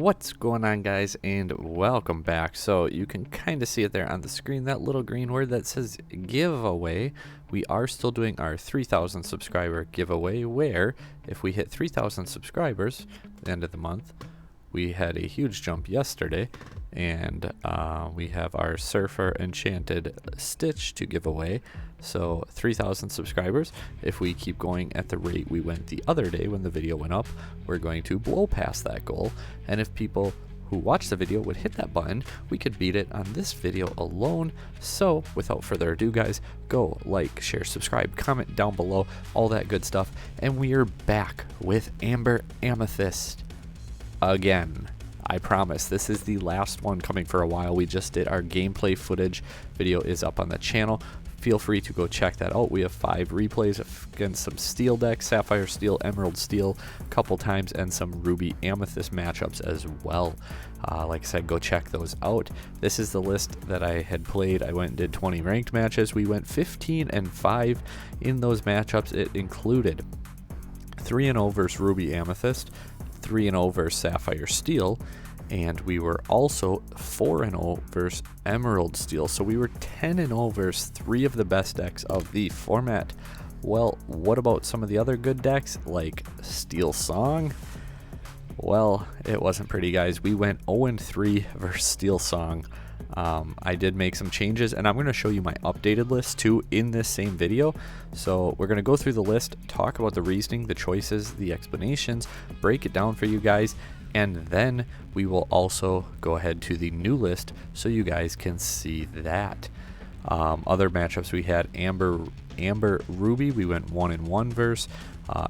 What's going on, guys, and welcome back. So you can kind of see it there on the screen, that little green word that says giveaway. We are still doing our 3,000 subscriber giveaway, where if we hit 3,000 subscribers at the end of the month, we had a huge jump yesterday, and we have our Surfer Enchanted Stitch to give away. So 3,000 subscribers. If we keep going at the rate we went the other day when the video went up, we're going to blow past that goal. And if people who watch the video would hit that button, we could beat it on this video alone. So without further ado, guys, go like, share, subscribe, comment down below, all that good stuff. And we are back with Amber Amethyst again. I promise this is the last one coming for a while. We just did our gameplay footage. Video is up on the channel. Feel free to go check that out. We have 5 replays against some steel decks, sapphire steel, emerald steel a couple times, and some ruby amethyst matchups as well. Like I said, go check those out. This is the list that I had played. I went and did 20 ranked matches. We went 15-5 in those matchups. It included 3-0 versus ruby amethyst, 3-0 versus sapphire steel, and we were also 4-0 versus emerald steel. So we were 10-0 versus 3 of the best decks of the format. Well, what about some of the other good decks like Steel Song? Well, it wasn't pretty, guys. We went 0-3 versus Steel Song. I did make some changes, and I'm going to show you my updated list too in this same video. So we're going to go through the list, talk about the reasoning, the choices, the explanations, break it down for you guys, and then we will also go ahead to the new list so you guys can see that. Other matchups, we had Amber Ruby, we went 1-1 versus.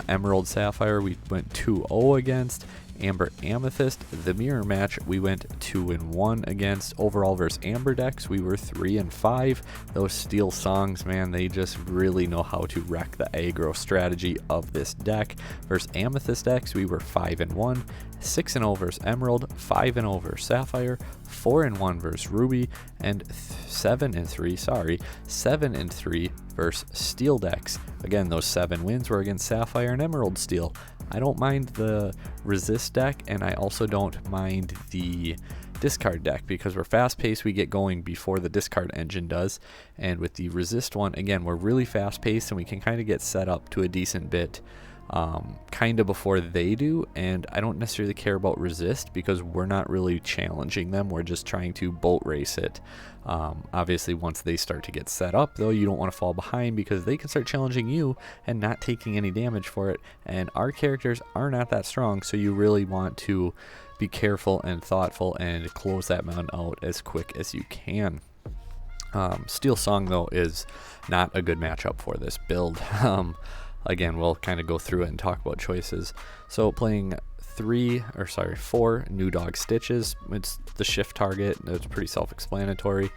Emerald Sapphire, we went 2-0 against. Amber Amethyst, the mirror match, we went 2-1 against. Overall versus Amber decks, we were 3-5. Those Steel Songs, man, they just really know how to wreck the aggro strategy of this deck. Versus Amethyst decks, we were 5-1. 6-0 versus Emerald, 5-0 versus Sapphire, 4-1 versus Ruby, and 7-3 versus Steel decks. Again, those 7 wins were against Sapphire and Emerald Steel. I don't mind the resist deck, and I also don't mind the discard deck because we're fast paced. We get going before the discard engine does, and with the resist one, again, we're really fast paced and we can kind of get set up to a decent bit kind of before they do. And I don't necessarily care about resist because we're not really challenging them, we're just trying to boat race it. Obviously once they start to get set up though, you don't want to fall behind because they can start challenging you and not taking any damage for it, and our characters are not that strong, so you really want to be careful and thoughtful and close that mountain out as quick as you can. Steel Song though is not a good matchup for this build. Again, we'll kind of go through it and talk about choices. So playing 4 New Dog Stitches, it's the shift target, it's pretty self-explanatory.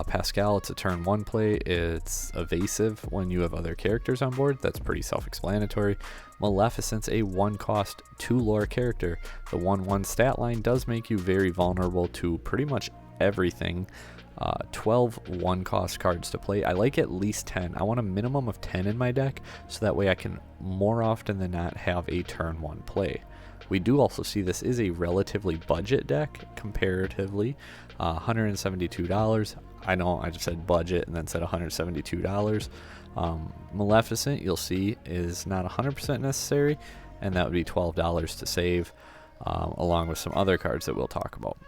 Pascal, it's a turn 1 play, it's evasive when you have other characters on board, that's pretty self-explanatory. Maleficent's a 1-cost 2-lore character. The 1/1 stat line does make you very vulnerable to pretty much everything. 12 1-cost cards to play. I like at least 10. I want a minimum of 10 in my deck, so that way I can more often than not have a turn 1 play. We do also see this is a relatively budget deck comparatively. $172. I know I just said budget and then said $172. Maleficent, you'll see, is not 100% necessary, and that would be $12 to save, along with some other cards that we'll talk about.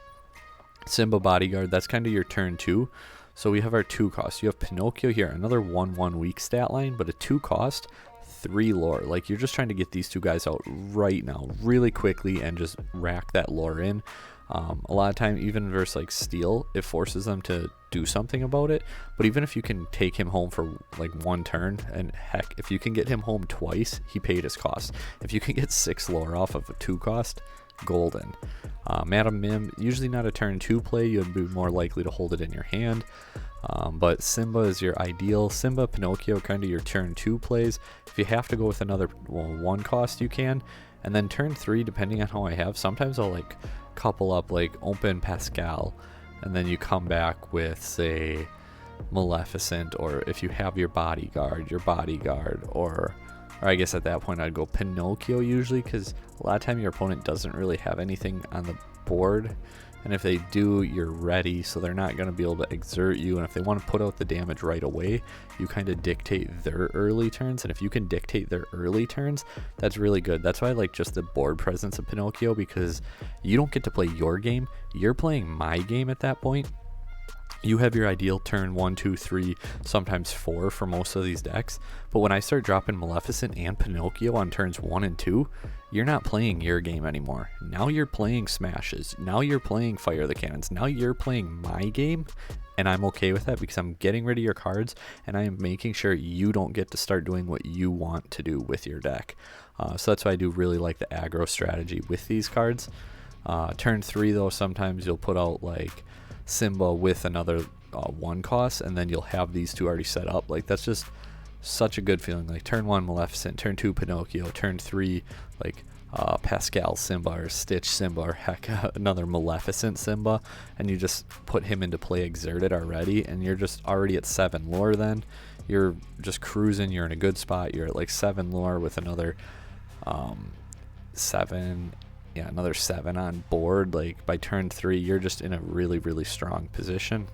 Simba Bodyguard, that's kind of your turn 2. So we have our 2 costs. You have Pinocchio here, another 1/1 weak stat line, but a 2 cost, 3 lore. Like, you're just trying to get these 2 guys out right now, really quickly, and just rack that lore in. A lot of time, even versus like Steel, it forces them to do something about it. But even if you can take him home for like 1 turn, and heck, if you can get him home twice, he paid his cost. If you can get 6 lore off of a 2 cost, golden. Madam Mim, usually not a turn 2 play, you'd be more likely to hold it in your hand. But Simba is your ideal. Simba, Pinocchio, kind of your turn 2 plays. If you have to go with another 1 cost, you can. And then turn 3, depending on how I have, sometimes I'll like couple up like open Pascal, and then you come back with, say, Maleficent, or if you have your bodyguard, or Or I guess at that point I'd go Pinocchio usually, because a lot of time your opponent doesn't really have anything on the board. And if they do, you're ready, so they're not going to be able to exert you. And if they want to put out the damage right away, you kind of dictate their early turns. And if you can dictate their early turns, that's really good. That's why I like just the board presence of Pinocchio, because you don't get to play your game. You're playing my game at that point. You have your ideal turn 1, 2, 3, sometimes 4 for most of these decks. But when I start dropping Maleficent and Pinocchio on turns 1 and 2, you're not playing your game anymore. Now you're playing Smashes. Now you're playing Fire the Cannons. Now you're playing my game, and I'm okay with that because I'm getting rid of your cards, and I am making sure you don't get to start doing what you want to do with your deck. So that's why I do really like the aggro strategy with these cards. Turn 3, though, sometimes you'll put out like Simba with another 1 cost, and then you'll have these two already set up. Like, that's just such a good feeling. Like turn 1 Maleficent, turn 2 Pinocchio, turn 3 like Pascal Simba or Stitch Simba, or heck, another Maleficent Simba, and you just put him into play exerted already, and you're just already at 7 lore. Then you're just cruising, you're in a good spot. You're at like 7 lore with another 7, yeah, another 7 on board. Like by turn 3, you're just in a really, really strong position.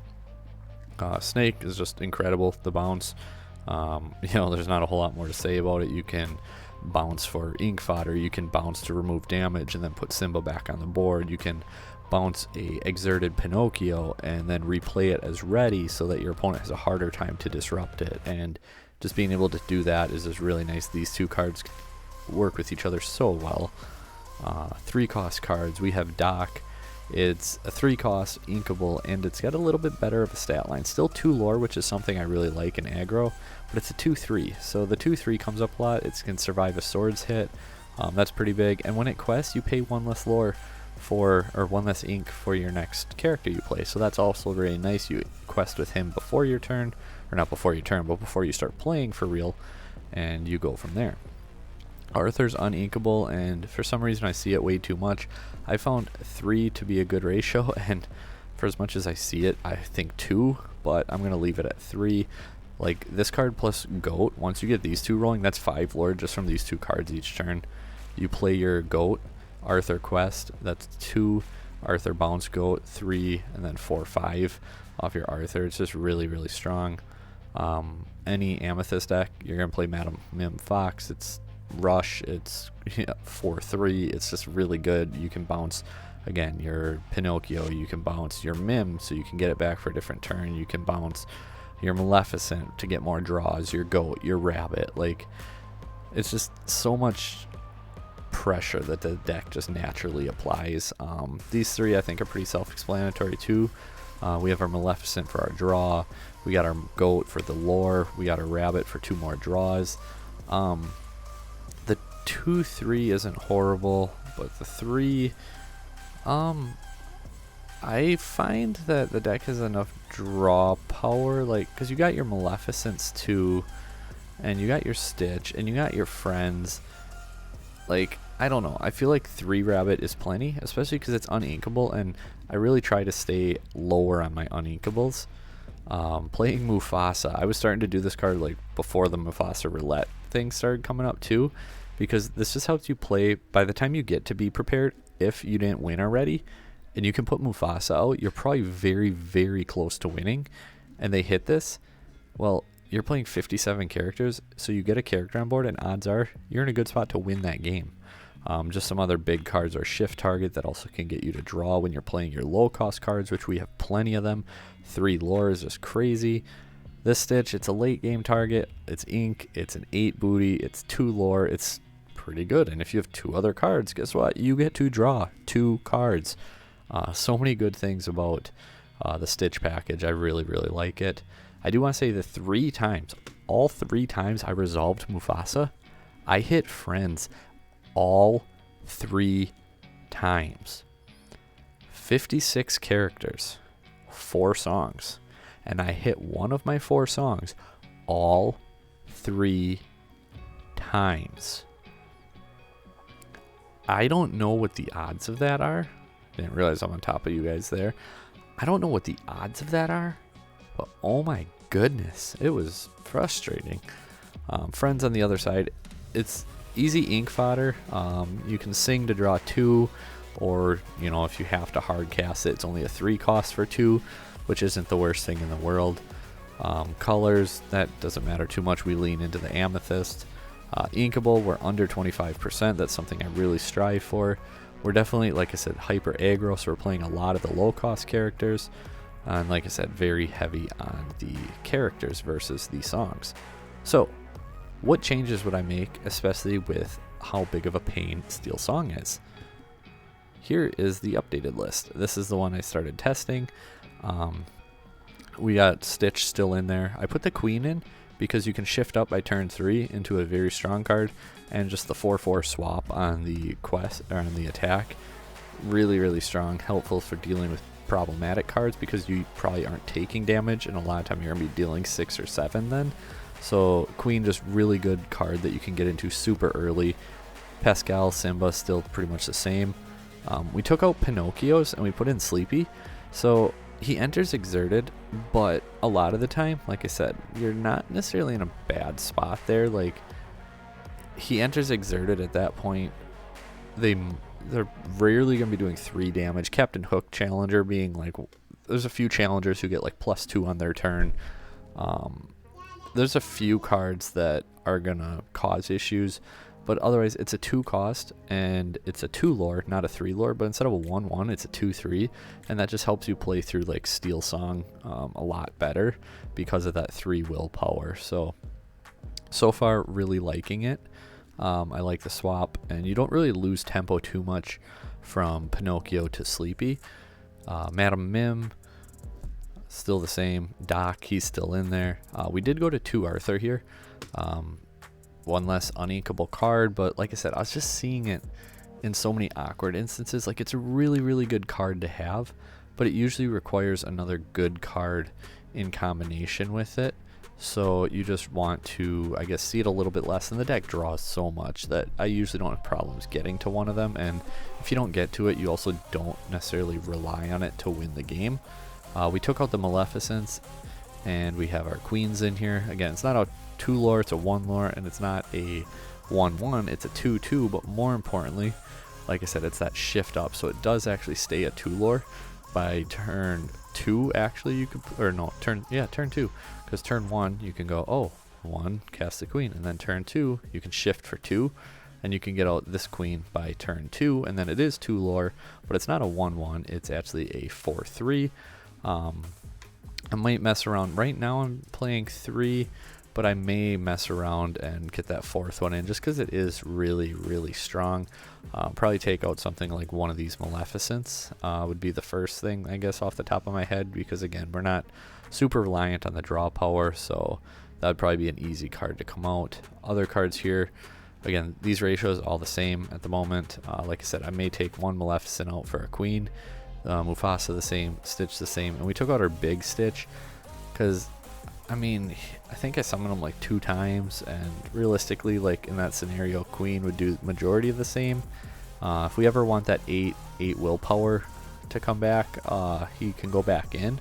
Snake is just incredible. The bounce, you know, there's not a whole lot more to say about it. You can bounce for ink fodder, you can bounce to remove damage and then put Simba back on the board. You can bounce a exerted Pinocchio and then replay it as ready so that your opponent has a harder time to disrupt it. And just being able to do that is just really nice. These two cards work with each other so well. 3-cost cards, we have Doc. It's a 3-cost inkable, and it's got a little bit better of a stat line. Still 2 lore, which is something I really like in aggro, but it's a 2-3. So the 2-3 comes up a lot. It can survive a swords hit. That's pretty big. And when it quests, you pay 1 less lore for, or 1 less ink for your next character you play. So that's also really nice. You quest with him before your turn, or not before your turn, but before you start playing for real, and you go from there. Arthur's uninkable, and for some reason I see it way too much. I found 3 to be a good ratio, and for as much as I see it, I think 2, but I'm going to leave it at 3. Like this card plus Goat, once you get these 2 rolling, that's 5 lore just from these 2 cards each turn. You play your Goat, Arthur quest, that's 2, Arthur bounce Goat, 3, and then 4, 5 off your Arthur. It's just really, really strong. Any Amethyst deck, you're going to play Madam Mim Fox. It's Rush, it's 4-3. It's just really good. You can bounce again your Pinocchio, you can bounce your Mim so you can get it back for a different turn. You can bounce your Maleficent to get more draws, your Goat, your Rabbit. Like, it's just so much pressure that the deck just naturally applies. These 3 I think are pretty self-explanatory too. We have our Maleficent for our draw, we got our Goat for the lore, we got our Rabbit for 2 more draws. The 2-3 isn't horrible, but the 3, I find that the deck has enough draw power, like, because you got your Maleficents too, and you got your Stitch, and you got your friends. Like, I don't know, I feel like 3 Rabbit is plenty, especially because it's uninkable, and I really try to stay lower on my uninkables. Playing Mufasa, I was starting to do this card like before the Mufasa roulette thing started coming up too, because this just helps you play by the time you get to be prepared. If you didn't win already and you can put Mufasa out, you're probably very, very close to winning, and they hit this, well, you're playing 57 characters, so you get a character on board, and odds are you're in a good spot to win that game. Just some other big cards are Shift Target, that also can get you to draw when you're playing your low cost cards, which we have plenty of them. 3 lore is just crazy. This Stitch, it's a late game target, it's ink, it's an 8 booty, it's 2 lore, it's pretty good. And if you have 2 other cards, guess what? You get to draw 2 cards. So many good things about the Stitch package. I really, really like it. I do want to say the 3 times, all 3 times I resolved Mufasa, I hit friends all 3 times. 56 characters, 4 songs, and I hit one of my 4 songs all 3 times. I don't know what the odds of that are. Didn't realize I'm on top of you guys there. I don't know what the odds of that are, but oh my goodness, it was frustrating. Friends on the other side, it's easy ink fodder. You can sing to draw 2, or you know, if you have to hard cast it, it's only a 3 cost for 2, which isn't the worst thing in the world. Colors, that doesn't matter too much. We lean into the Amethyst. Inkable, we're under 25%. That's something I really strive for. We're definitely, like I said, hyper aggro, so we're playing a lot of the low cost characters. And like I said, very heavy on the characters versus the songs. So what changes would I make, especially with how big of a pain Steel Song is? Here is the updated list. This is the one I started testing. We got Stitch still in there. I put the Queen in because you can shift up by turn 3 into a very strong card, and just the 4/4 swap on the quest or on the attack, really strong, helpful for dealing with problematic cards because you probably aren't taking damage, and a lot of time you're gonna be dealing 6 or 7 then. So Queen, just really good card that you can get into super early. Pascal, Simba still pretty much the same. We took out Pinocchio's and we put in Sleepy, so he enters Exerted, but a lot of the time, like I said, you're not necessarily in a bad spot there. Like, he enters Exerted at that point, they're rarely going to be doing 3 damage. Captain Hook Challenger being like, there's a few challengers who get like +2 on their turn. There's a few cards that are going to cause issues, but otherwise it's a 2 cost and it's a 2 lore, not a 3 lore, but instead of a 1/1, it's a 2/3, and that just helps you play through like Steel Song a lot better because of that 3 willpower. So far, really liking it. I like the swap, and you don't really lose tempo too much from Pinocchio to Sleepy. Madam Mim, still the same. Doc, he's still in there. We did go to 2 Arthur here. One less uninkable card, but like I said, I was just seeing it in so many awkward instances. Like, it's a really good card to have, but it usually requires another good card in combination with it. So you just want to, I guess, see it a little bit less, and the deck draws so much that I usually don't have problems getting to one of them, and if you don't get to it, you also don't necessarily rely on it to win the game. We took out the Maleficents, and we have our Queens in here. Again, it's not a 2 lore, it's a 1 lore, and it's not a 1/1, it's a 2/2, but more importantly, like I said, it's that shift up, so it does actually stay a 2 lore by turn 2. Actually, you could, or no, turn 2, because turn 1 you can go, oh, 1, cast the Queen, and then turn 2 you can shift for 2, and you can get out this Queen by turn 2, and then it is 2 lore, but it's not a 1/1, it's actually a 4/3. I might mess around. Right now I'm playing 3, but I may mess around and get that 4th one in just because it is really strong. Probably take out something like one of these Maleficents would be the first thing, I guess, off the top of my head, because again, we're not super reliant on the draw power, so that would probably be an easy card to come out. Other cards here, again, these ratios all the same at the moment. Like I said, I may take one Maleficent out for a Queen. Mufasa the same, Stitch the same, and we took out our big Stitch because, I mean, I think I summoned him like 2 times, and realistically, like in that scenario, Queen would do majority of the same. If we ever want that 8 willpower to come back, he can go back in,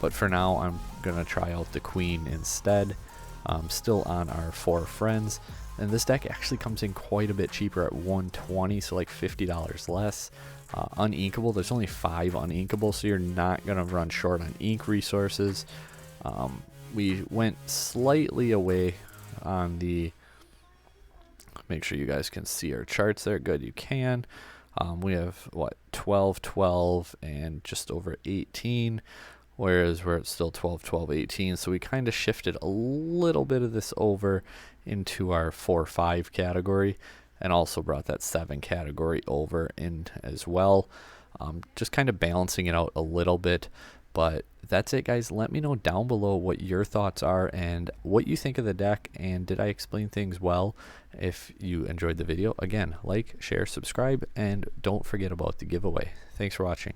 but for now I'm gonna try out the Queen instead. Still on our 4 friends, and this deck actually comes in quite a bit cheaper at 120, so like $50 less. Uninkable, there's only 5 uninkable, so you're not gonna run short on ink resources. We went slightly away on the, make sure you guys can see our charts there. Good, you can. We have what, 12, 12, and just over 18, whereas we're at still 12, 12, 18. So we kind of shifted a little bit of this over into our 4, 5 category, and also brought that 7 category over in as well. Just kind of balancing it out a little bit. But that's it, guys. Let me know down below what your thoughts are and what you think of the deck, and did I explain things well? If you enjoyed the video, again, like, share, subscribe, and don't forget about the giveaway. Thanks for watching.